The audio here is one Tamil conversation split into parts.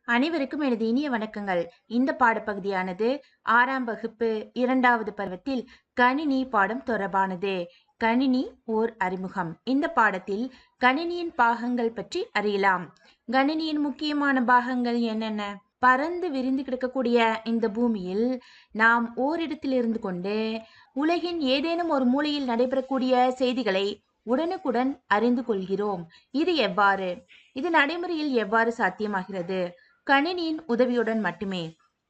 அனைவருக்கும் எனது இனிய வணக்கங்கள். இந்த பாடப்பகுதியானது 6ஆம் வகுப்பு 2வது பருவத்தில் கணினி பாடம் தொடர்பானது. கணினி ஓர் அறிமுகம். இந்த பாடத்தில் கணினியின் பாகங்கள் பற்றி அறியலாம். கணினியின் முக்கியமான பாகங்கள் என்னென்ன? பறந்து விரிந்து கிடக்கக்கூடிய இந்த பூமியில் நாம் ஓரிடத்தில் இருந்து கொண்டு உலகின் ஏதேனும் ஒரு மூலையில் நடைபெறக்கூடிய செய்திகளை உடனுக்குடன் அறிந்து கொள்கிறோம். இது எவ்வாறு? இது நடைமுறையில் எவ்வாறு சாத்தியமாகிறது? கணினியின் உதவியுடன் மட்டுமே.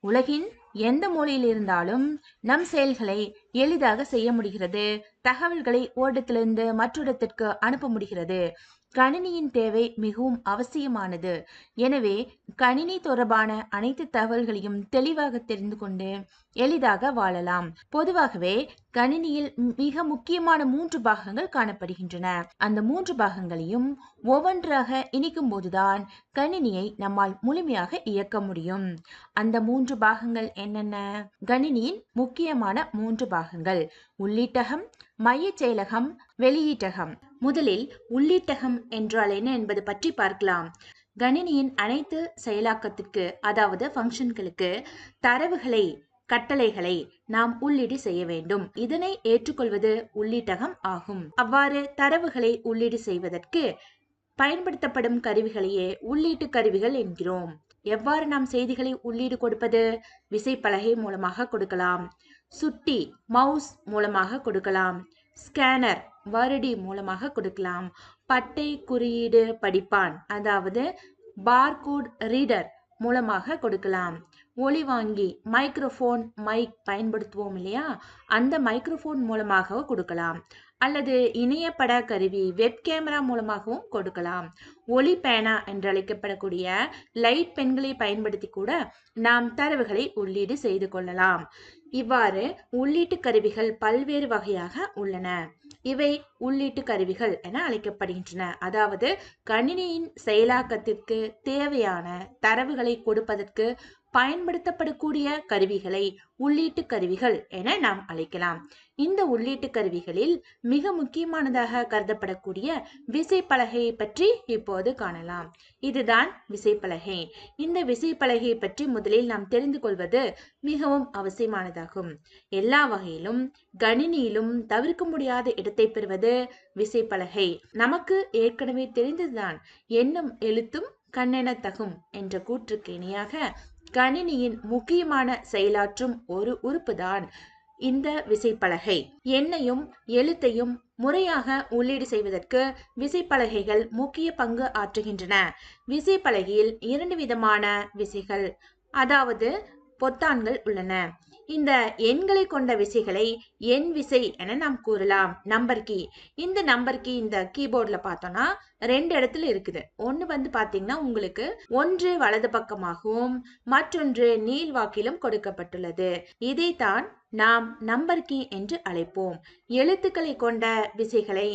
உலகின் எந்த மூலையில் இருந்தாலும் நம் செயல்களை எளிதாக செய்ய முடிகிறது. தகவல்களை ஓரிடத்திலிருந்து மற்றொரு அனுப்ப முடிகிறது. கணினியின் தேவை மிகவும் அவசியமானது. எனவே கணினி தொடர்பான அனைத்து தகவல்களையும் தெளிவாக தெரிந்து கொண்டு எளிதாக வாழலாம். பொதுவாகவே கணினியில் மிக முக்கியமான 3 பாகங்கள் காணப்படுகின்றன. அந்த 3 பாகங்களையும் ஒவ்வொன்றாக இணைக்கும் போதுதான் கணினியை நம்மால் முழுமையாக இயக்க முடியும். அந்த 3 பாகங்கள் என்னென்ன? கணினியின் முக்கியமான 3 பாகங்கள்: உள்ளீட்டகம், மைய செயலகம், வெளியீட்டகம். முதலில் உள்ளீட்டகம் என்றால் என்ன என்பது பற்றி பார்க்கலாம். கணினியின் அனைத்து செயலாக்கத்திற்கு, அதாவது ஃபங்க்ஷன்களுக்கு தரவுகளை, கட்டளைகளை நாம் உள்ளீடு செய்ய வேண்டும். இதனை ஏற்றுக்கொள்வது உள்ளீட்டகம் ஆகும். அவ்வாறு தரவுகளை உள்ளீடு செய்வதற்கு பயன்படுத்தப்படும் கருவிகளையே உள்ளீட்டு கருவிகள் என்கிறோம். எவ்வாறு நாம் செய்திகளை உள்ளீடு கொடுப்பது? விசைப்பலகை மூலமாக கொடுக்கலாம், சுட்டி மவுஸ் மூலமாக கொடுக்கலாம், ஸ்கேனர் வருடி மூலமாக கொடுக்கலாம், பட்டை குறியீடு படிப்பான் அதாவது பார்கோட் ரீடர் மூலமாக கொடுக்கலாம், ஒலிவாங்கி மைக்ரோஃபோன் மைக் பயன்படுத்துவோம் இல்லையா, அந்த மைக்ரோஃபோன் மூலமாக கொடுக்கலாம், அல்லது இணையப்பட கருவி வெப் கேமரா மூலமாகவும் கொடுக்கலாம். ஒளி பேனா என்று அழைக்கப்படக்கூடிய லைட் பென்களை பயன்படுத்தி கூட நாம் தரவுகளை உள்ளீடு செய்து கொள்ளலாம். இவ்வாறு உள்ளீட்டு கருவிகள் பல்வேறு வகையாக உள்ளன. இவை உள்ளீட்டு கருவிகள் என அழைக்கப்படுகின்றன. அதாவது கணினியின் செயலாக்கத்திற்கு தேவையான தரவுகளை கொடுப்பதற்கு பயன்படுத்தப்படக்கூடிய கருவிகளை உள்ளீட்டு கருவிகள் என நாம் அழைக்கலாம். இந்த உள்ளீட்டு கருவிகளில் மிக முக்கியமானதாக கருதப்படக்கூடிய விசைப்பலகையை பற்றி இப்போது காணலாம். இதுதான் விசைப்பலகை. இந்த விசைப்பலகையை பற்றி முதலில் நாம் தெரிந்து கொள்வது மிகவும் அவசியமானதாகும். எல்லா வகையிலும் கணினியிலும் தவிர்க்க முடியாத இடத்தை பெறுவது விசைப்பலகை. நமக்கு ஏற்கனவே தெரிந்ததுதான், எண்ணும் எழுத்தும் கண்ணென தகும் என்ற கூற்றுக்கு இணையாக கணினியின் முக்கியமான செயலாற்றும் ஒரு உறுப்புதான் இந்த விசைப்பலகை. எண்ணையும் எழுத்தையும் முறையாக உள்ளீடு செய்வதற்கு விசைப்பலகைகள் முக்கிய பங்கு ஆற்றுகின்றன. விசைப்பலகையில் 2 விதமான விசைகள், அதாவது பொத்தான்கள் உள்ளன. இந்த எண்களை கொண்ட விசைகளை எண் விசை என நாம் கூறலாம். Number key. இந்த நம்பர் கீ இந்த கீபோர்ட்ல பார்த்தோம்னா 2 இடத்துல இருக்குது. ஒன்று பாத்தீங்கன்னா உங்களுக்கு ஒன்று வலது பக்கமாகவும் மற்றொன்று நீள்வாக்கிலும் கொடுக்கப்பட்டுள்ளது. இதைத்தான் நாம் நம்பர் கீ என்று அழைப்போம். எழுத்துக்களை கொண்ட விசைகளை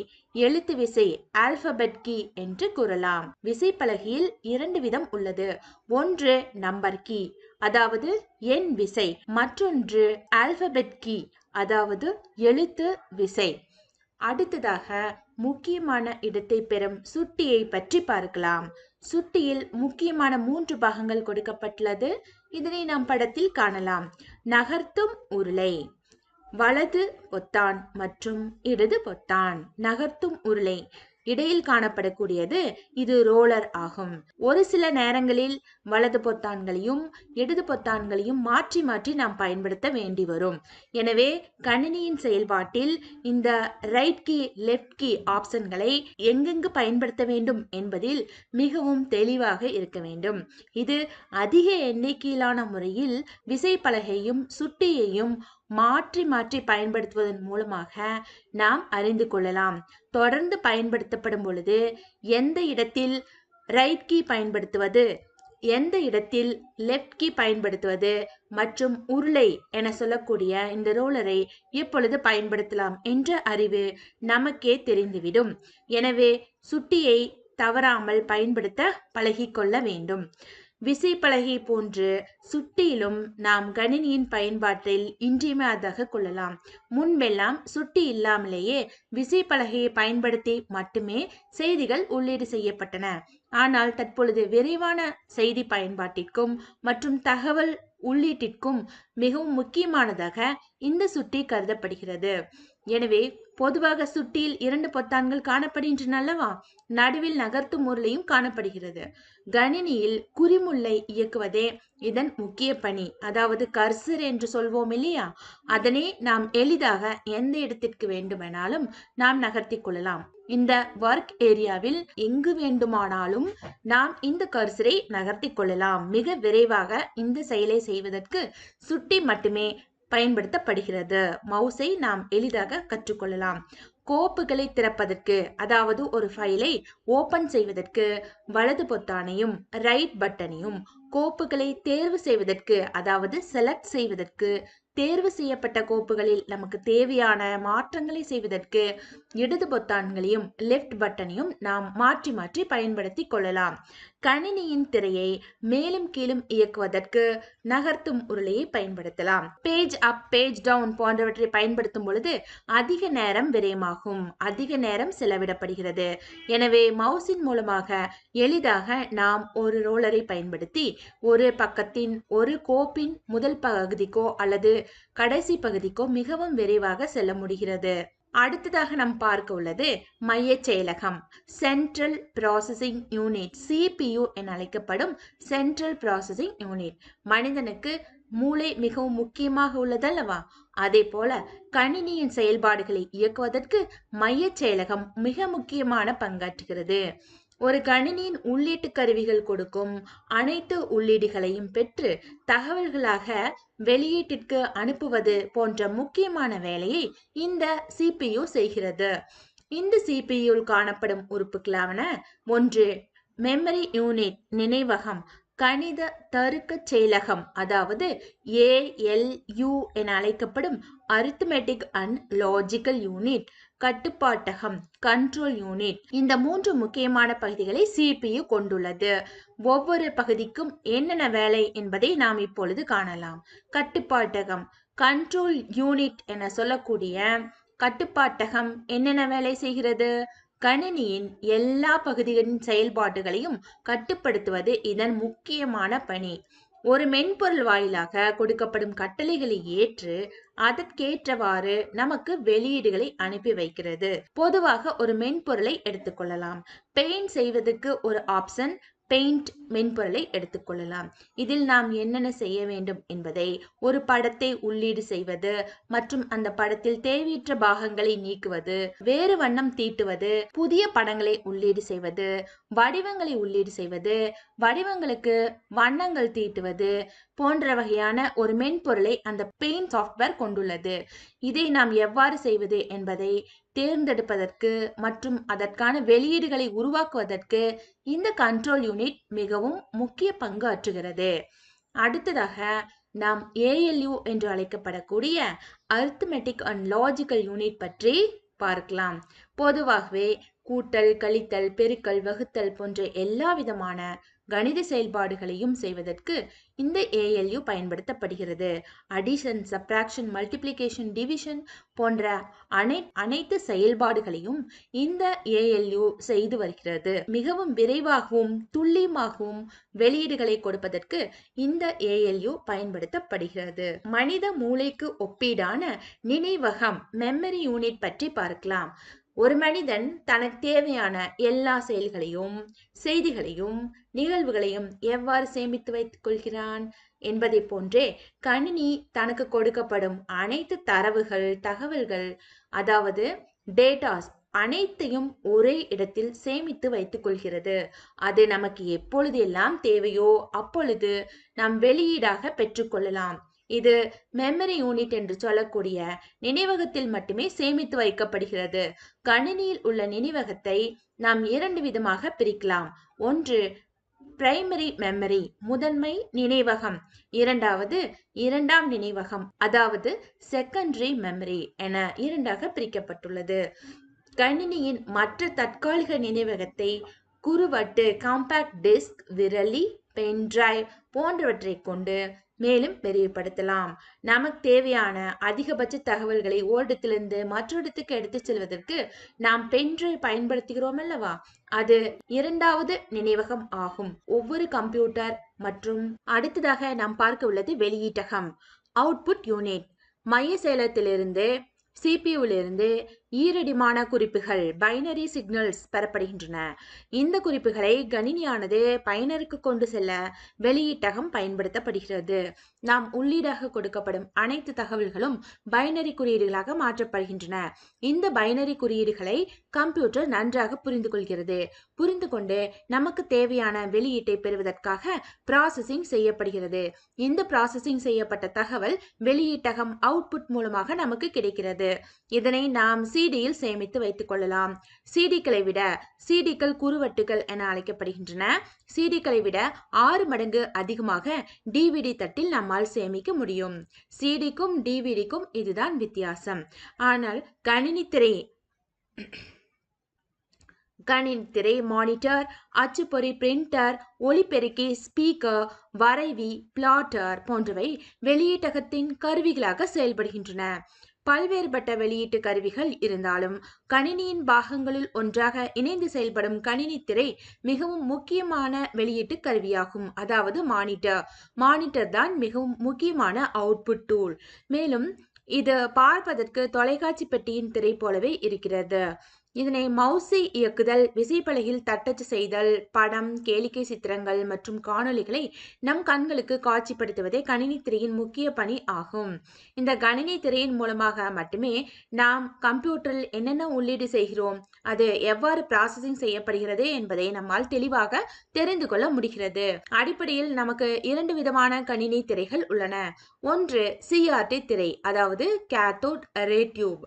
எழுத்து விசை ஆல்பபெட் கீ என்று கூறலாம். விசைப்பலகையில் 2 விதம் உள்ளது. ஒன்று நம்பர் கீ, அதாவது எண் விசை, மற்றொன்று ஆல்பபெட் கீ, அதாவது எழுத்து விசை. அடுத்ததாக முக்கியமான இடத்தை பெறும் சுட்டியை பற்றி பார்க்கலாம். சுட்டியில் முக்கியமான 3 பாகங்கள் கொடுக்கப்பட்டுள்ளது. இதனை நாம் படத்தில் காணலாம். நகர்த்தும் உருளை, வலது பொத்தான் மற்றும் இடது பொத்தான். நகர்த்தும் உருளை இடையில் காணப்படக்கூடியது இது ரோலர் ஆகும். ஒரு சில நேரங்களில் வலது பொத்தான்களையும் இடது பொத்தான்களையும் மாற்றி மாற்றி நாம் பயன்படுத்த வேண்டி வரும். எனவே கணினியின் செயல்பாட்டில் இந்த ரைட் கீ, லெஃப்ட் கீ ஆப்ஷன்களை எங்கெங்கு பயன்படுத்த வேண்டும் என்பதில் மிகவும் தெளிவாக இருக்க வேண்டும். இது அதிக எண்ணிக்கையிலான முறையில் விசைப்பலகையும் சுட்டியையும் மாற்றி மாற்றி பயன்படுத்துவதன் மூலமாக நாம் அறிந்து கொள்ளலாம். தொடர்ந்து பயன்படுத்தப்படும் பொழுது எந்த இடத்தில் ரைட் கீ பயன்படுத்துவது, எந்த இடத்தில் லெஃப்ட் கீ பயன்படுத்துவது மற்றும் உருளை என சொல்லக்கூடிய இந்த ரோலரை எப்பொழுது பயன்படுத்தலாம் என்ற அறிவு நமக்கே தெரிந்துவிடும். எனவே சுட்டியை தவறாமல் பயன்படுத்த பழகிக்கொள்ள வேண்டும். விசைப்பலகை போன்று சுட்டியிலும் நாம் கணினியின் பயன்பாட்டில் இன்றியமையாதாக கொள்ளலாம். முன்பெல்லாம் சுட்டி இல்லாமலேயே விசைப்பலகையை பயன்படுத்தி மட்டுமே செய்திகள் உள்ளீடு செய்யப்பட்டன. ஆனால் தற்பொழுது விரைவான செய்தி பயன்பாட்டிற்கும் மற்றும் தகவல் உள்ளீட்டிற்கும் மிகவும் முக்கியமானதாக இந்த சுட்டி கருதப்படுகிறது. எனவே பொதுவாக சுட்டியில் 2 பொத்தான்கள் காணப்படுகின்றன அல்லவா? நடுவில் நகர்த்தும் உருளையும் காணப்படுகிறது. கணினியில் குறிமுள்ளை இயக்குவதே இதன் முக்கிய பணி. அதாவது கர்சர் என்று சொல்வோம் இல்லையா? அதனை நாம் எளிதாக எந்த இடத்திற்கு வேண்டுமானாலும் நாம் நகர்த்தி கொள்ளலாம். இந்த ஒர்க் ஏரியாவில் எங்கு வேண்டுமானாலும் நாம் இந்த கர்சரை நகர்த்தி கொள்ளலாம். மிக விரைவாக இந்த செயலை செய்வதற்கு சுட்டி மட்டுமே பயன்படுத்தப்படுகிறது. மவுஸை நாம் எளிதாக கற்றுக்கொள்ளலாம். கோப்புகளை திறப்பதற்கு, அதாவது ஒரு ஃபைலை ஓபன் செய்வதற்கு வலது பொத்தானையும் ரைட் பட்டனையும், கோப்புகளை தேர்வு செய்வதற்கு, அதாவது செலக்ட் செய்வதற்கு, தேர்வு செய்யப்பட்ட கோப்புகளில் நமக்கு தேவையான மாற்றங்களை செய்வதற்கு இடது பொத்தான்களையும் லெஃப்ட் பட்டனையும் நாம் மாற்றி மாற்றி பயன்படுத்தி கொள்ளலாம். கணினியின் திரையை மேலும் கீழும் இயக்குவதற்கு நகர்த்தும் உருளையை பயன்படுத்தலாம். பேஜ் அப், பேஜ் டவுன் போன்றவற்றை பயன்படுத்தும் பொழுது அதிக நேரம் விரயமாகும், அதிக நேரம் செலவிடப்படுகிறது. எனவே மவுஸின் மூலமாக எளிதாக நாம் ஒரு ரோலரை பயன்படுத்தி ஒரு பக்கத்தின் ஒரு கோப்பின் முதல் பகுதிக்கோ அல்லது கடைசி பகுதிக்கோ மிகவும் விரைவாக செல்ல முடிகிறது. அடுத்ததாக நாம் பார்க்க உள்ளது மைய செயலகம், சென்ட்ரல் ப்ராசஸிங் யூனிட், CPU என அழைக்கப்படும் சென்ட்ரல் ப்ராசஸிங் யூனிட். மனிதனுக்கு மூளை மிகவும் முக்கியமாக உள்ளதல்லவா? அதே போல கணினியின் செயல்பாடுகளை இயக்குவதற்கு மைய செயலகம் மிக முக்கியமான பங்காற்றுகிறது. ஒரு கணினியின் உள்ளீட்டு கருவிகள் கொடுக்கும் அனைத்து உள்ளீடுகளையும் பெற்று தகவல்களாக வெளியீட்டிற்கு அனுப்புவது போன்ற முக்கியமான வேலையை இந்த CPU செய்கிறது. இந்த CPU காணப்படும் உறுப்புகளான ஒன்று மெமரி யூனிட், நினைவகம், கணித தருக்க செயலகம், அதாவது ALU என அழைக்கப்படும் அரித்மெட்டிக் அண்ட் லாஜிக்கல் யூனிட், கட்டுப்பாட்டகம், கண்ட்ரோல் யூனிட். இந்த 3 முக்கியமான பகுதிகளை CPU கொண்டுள்ளது. ஒவ்வொரு பகுதிக்கும் என்னென்ன வேலை என்பதை நாம் இப்பொழுது காணலாம். கட்டுப்பாட்டகம், கண்ட்ரோல் யூனிட் என சொல்லக்கூடிய கட்டுப்பாட்டகம் என்னென்ன வேலை செய்கிறது? கணினியின் எல்லா பகுதிகளின் செயல்பாடுகளையும் கட்டுப்படுத்துவது இதன் முக்கியமான பணி. ஒரு மென்பொருள் வாயிலாக கொடுக்கப்படும் கட்டளைகளை ஏற்று அதற்கேற்றவாறு நமக்கு வெளியீடுகளை அனுப்பி வைக்கிறது. பொதுவாக ஒரு மென்பொருளை எடுத்துக்கொள்ளலாம். பெயிண்ட் செய்வதற்கு ஒரு ஆப்ஷன் பெயிண்ட் மென்பொருளை எடுத்துக்கொள்ளலாம். இதில் நாம் என்னென்ன செய்ய வேண்டும் என்பதை, ஒரு படத்தை உள்ளீடு செய்வது மற்றும் அந்த படத்தில் தேவையற்ற பாகங்களை நீக்குவது, வேறு வண்ணம் தீட்டுவது, புதிய படங்களை உள்ளீடு செய்வது, வடிவங்களை உள்ளீடு செய்வது, வடிவங்களுக்கு வண்ணங்கள் தீட்டுவது போன்ற வகையான ஒரு மென்பொருளை அந்த பெயிண்ட் சாஃப்ட்வேர் கொண்டுள்ளது. இதை நாம் எவ்வாறு செய்வது என்பதை தேர்ந்தெடுப்பதற்கு மற்றும் அதற்கான வெளியீடுகளை உருவாக்குவதற்கு இந்த கண்ட்ரோல் யூனிட் மிகவும் முக்கிய பங்கு ஆற்றுகிறது. அடுத்ததாக நாம் ALU என்று அழைக்கப்படக்கூடிய அரித்மெட்டிக் அண்ட் லாஜிக்கல் யூனிட் பற்றி பார்க்கலாம். பொதுவாகவே கூட்டல், கழித்தல், பெருக்கல், வகுத்தல் போன்ற எல்லா விதமான கணித செயல்பாடுகளையும் செய்வதற்கு இந்த ALU பயன்படுத்தப்படுகிறது. அடிஷன், சப்ராக்ஷன், மல்டிப்ளிகேஷன், டிவிஷன் போன்ற அனைத்து செயல்பாடுகளையும் இந்த ALU செய்து வருகிறது. மிகவும் விரைவாகவும் துல்லியமாகவும் வெளியீடுகளை கொடுப்பதற்கு இந்த ALU பயன்படுத்தப்படுகிறது. மனித மூளைக்கு ஒப்பீடான நினைவகம், மெமரி யூனிட் பற்றி பார்க்கலாம். ஒரு மனிதன் தனக்கு தேவையான எல்லா செயல்களையும், செய்திகளையும், நிகழ்வுகளையும் எவ்வாறு சேமித்து வைத்துக் கொள்கிறான் என்பதை போன்றே கணினி தனக்கு கொடுக்கப்படும் அனைத்து தரவுகள், தகவல்கள், அதாவது டேட்டாஸ் அனைத்தையும் ஒரே இடத்தில் சேமித்து வைத்துக் கொள்கிறது. அது நமக்கு எப்பொழுது எல்லாம் தேவையோ அப்பொழுது நாம் வெளியீடாக பெற்றுக்கொள்ளலாம். இது மெமரி யூனிட் என்று சொல்லக்கூடிய நினைவகத்தில் மட்டுமே சேமித்து வைக்கப்படுகிறது. கணினியில் உள்ள நினைவகத்தை நாம் 2 விதமாக பிரிக்கலாம். ஒன்று பிரைமரி மெமரி, முதன்மை நினைவகம். இரண்டாவது இரண்டாம் நினைவகம், அதாவது செகண்டரி மெமரி என 2ஆக பிரிக்கப்பட்டுள்ளது. கணினியின் மற்ற தற்காலிக நினைவகத்தை குறுவட்டு, காம்பாக்ட் டிஸ்க், விரலி பென் டிரைவ் போன்றவற்றை கொண்டு மேலும் விரிவுபடுத்தலாம். நமக்கு தேவையான அதிகபட்ச தகவல்களை ஓரிடத்திலிருந்து மற்றொரிடத்துக்கு எடுத்துச் செல்வதற்கு நாம் பென் டிரைவ் பயன்படுத்துகிறோம் அல்லவா, அது இரண்டாவது நினைவகம் ஆகும். ஒவ்வொரு கம்ப்யூட்டர் மற்றும் அடுத்ததாக நாம் பார்க்க உள்ளது வெளியீட்டகம், அவுட்புட் யூனிட். மைய செயலகத்திலிருந்து சிபியூவிலிருந்து ஈரடிமான குறிப்புகள் பைனரி சிக்னல்ஸ் பெறப்படுகின்றன. இந்த குறிப்புகளை கணினியானது பயனருக்கு கொண்டு செல்ல வெளியீட்டகம் பயன்படுத்தப்படுகிறது. நாம் உள்ளீடாக கொடுக்கப்படும் அனைத்து தகவல்களும் பைனரி குறியீடுகளாக மாற்றப்படுகின்றன. இந்த பைனரி குறியீடுகளை கம்ப்யூட்டர் நன்றாக புரிந்து கொள்கிறது. புரிந்து கொண்டு நமக்கு தேவையான வெளியீட்டை பெறுவதற்காக ப்ராசஸிங் செய்யப்படுகிறது. இந்த ப்ராசஸிங் செய்யப்பட்ட தகவல் வெளியீட்டகம் அவுட்புட் மூலமாக நமக்கு கிடைக்கிறது. இதனை நாம் சிடியில் சேமித்து வைத்துக் கொள்ளலாம். சிடிக்களை விட சிடிக்கள் குறுவட்டுகள் என அழைக்கப்படுகின்றன. சிடிக்களை விட 6 மடங்கு அதிகமாக டிவிடி தட்டில் நம்மால் சேமிக்க முடியும். சிடிக்கும் டிவிடிக்கும் இதுதான் வித்தியாசம். ஆனால் கணினி திரை, மானிட்டர், அச்சுப்பொறி, பிரிண்டர், ஒலிபெருக்கி, ஸ்பீக்கர், வரைவி, பிளாட்டர் போன்றவை வெளியீட்டகத்தின் கருவிகளாக செயல்படுகின்றன. பல்வேறுபட்ட வெளியீட்டு கருவிகள் இருந்தாலும் கணினியின் பாகங்களில் ஒன்றாக இணைந்து செயல்படும் கணினி திரை மிகவும் முக்கியமான வெளியீட்டு கருவியாகும். அதாவது மானிட்டர் தான் மிகவும் முக்கியமான அவுட்புட் டூல். மேலும் இது பார்ப்பதற்கு தொலைக்காட்சி பெட்டியின் திரை போலவே இருக்கிறது. இதனை மவுஸை இயக்குதல், விசைப்பலகையில் தட்டச்சு செய்தல், படம், கேளிக்கை சித்திரங்கள் மற்றும் காணொளிகளை நம் கண்களுக்கு காட்சிப்படுத்துவதே கணினி திரையின் முக்கிய பணி ஆகும். இந்த கணினி திரையின் மூலமாக மட்டுமே நாம் கம்ப்யூட்டரில் என்னென்ன உள்ளீடு செய்கிறோம், அது எவ்வாறு ப்ராசஸிங் செய்யப்படுகிறது என்பதை நம்மால் தெளிவாக தெரிந்து கொள்ள முடிகிறது. அடிப்படையில் நமக்கு 2 விதமான கணினி திரைகள் உள்ளன. ஒன்று சிஆர்டி திரை, அதாவது கேத்தோட் ரே டியூப்.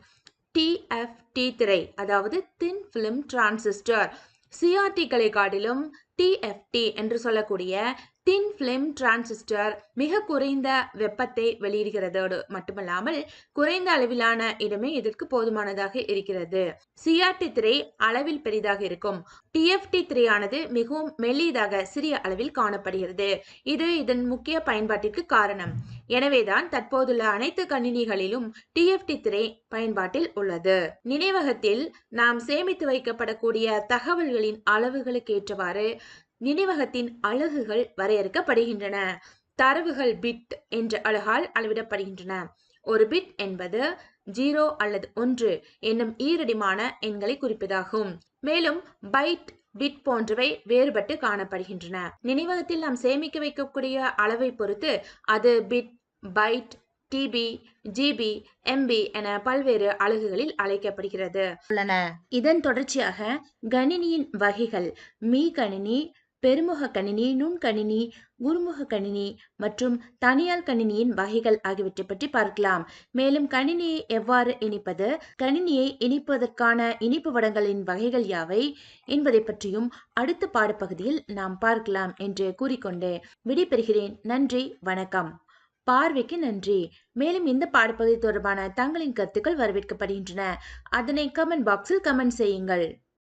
டிஎஃப்டி திரை, அதாவது தின் பிலிம் டிரான்சிஸ்டர். சிஆர்டிகளை காட்டிலும் டிஎஃப்டி என்று சொல்லக்கூடிய தின் பிலிம் டிரான்சிஸ்டர் மிக குறைந்த வெப்பத்தை வெளியிடுகிறதோடு மட்டுமல்லாமல் குறைந்த அளவிலான இடமே இதற்கு போதுமானதாக இருக்கிறது. சிஆர்டி திரை அளவில் பெரிதாக இருக்கும். டிஎஃப்டி திரையானது மிகவும் மெல்லியதாக சிறிய அளவில் காணப்படுகிறது. இது இதன் முக்கிய பயன்பாட்டிற்கு காரணம். எனவேதான் தற்போதுள்ள அனைத்து கணினிகளிலும் டிஎஃப்டி திரை பயன்பாட்டில் உள்ளது. நினைவகத்தில் நாம் சேமித்து வைக்கப்படக்கூடிய தகவல்களின் அளவுகளுக்கு ஏற்றவாறு நினைவகத்தின் அலகுகள் வரையறுக்கப்படுகின்றன. தரவுகள் பிட் என்ற அலகால் அளவிடப்படுகின்றன. ஒரு பிட் என்பது 0 அல்லது 1 என்னும் ஈரடிமான எண்களை குறிப்பதாகும். மேலும் பைட், பிட் போன்றவை வேறுபட்டு காணப்படுகின்றன. நினைவகத்தில் நாம் சேமிக்க வைக்கக்கூடிய அளவை பொறுத்து அது bit, byte, TB, GB, MB என பல்வேறு அலகுகளில் அழைக்கப்படுகிறது உள்ளன. இதன் தொடர்ச்சியாக கணினியின் வகைகள் மீ கணினி, பெருமுக கணினி, நுண்கணினி, குறுமுக கணினி மற்றும் தனியார் கணினியின் வகைகள் ஆகியவற்றை பற்றி பார்க்கலாம். மேலும் கணினியை எவ்வாறு இணைப்பது, கணினியை இணைப்பதற்கான இணைப்பு வடங்களின் வகைகள் யாவை என்பதை பற்றியும் அடுத்த பாடப்பகுதியில் நாம் பார்க்கலாம் என்று கூறிக்கொண்டு விடைபெறுகிறேன். நன்றி, வணக்கம். பார்வைக்கு நன்றி. மேலும் இந்த பாடப்பகுதி தொடர்பான தங்களின் கருத்துக்கள் வரவேற்கப்படுகின்றன. அதனை கமெண்ட் பாக்ஸில் கமெண்ட் செய்யுங்கள்.